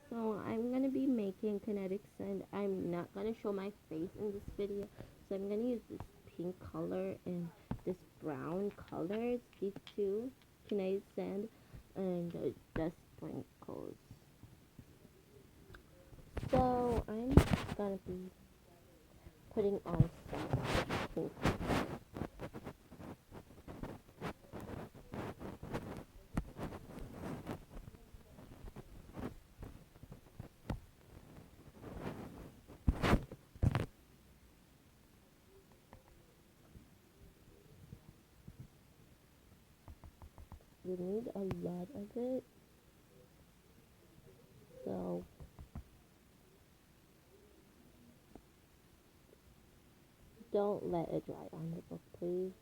So I'm going to be making kinetic sand. I'm not going to show my face in this video. So I'm going to use this pink color and this brown colors, these two, kinetic sand and dust sprinkles. So I'm going to be putting on some pink. You need a lot of it, so don't let it dry on the book, please.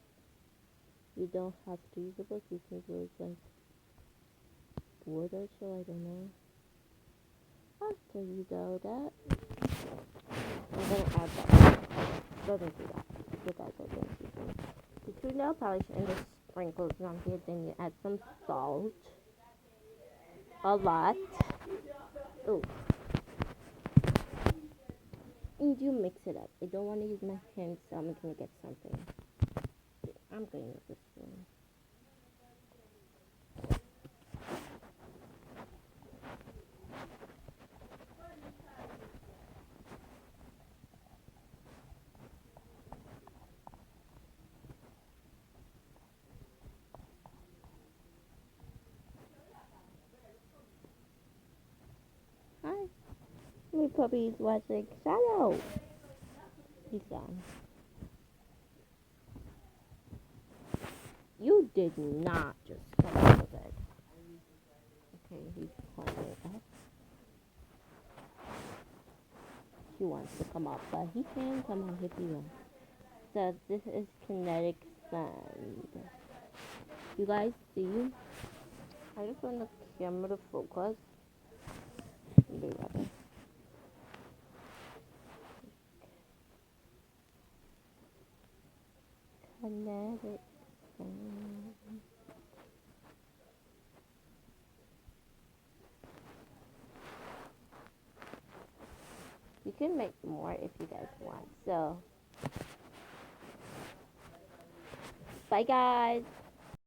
You don't have to use the book. You can use like wood or so, I don't know. After you do that, I'm gonna add that. Doesn't do that. You guys are gonna see the 2 nail polish and the sprinkles on here. Then you add some salt. A lot. Oh. And you mix it up. I don't want to use my hands, so I'm gonna get something. I'm gonna use this one. Hi. My puppy's watching Shadow. He's gone. You did not just come out of bed. Okay, he's playing up. He wants to come up, but he can come out if he wants. So this is kinetic sand. You guys see? I just want the camera to focus. Be ready. Kinetic sand. You can make more if you guys want. So, bye guys.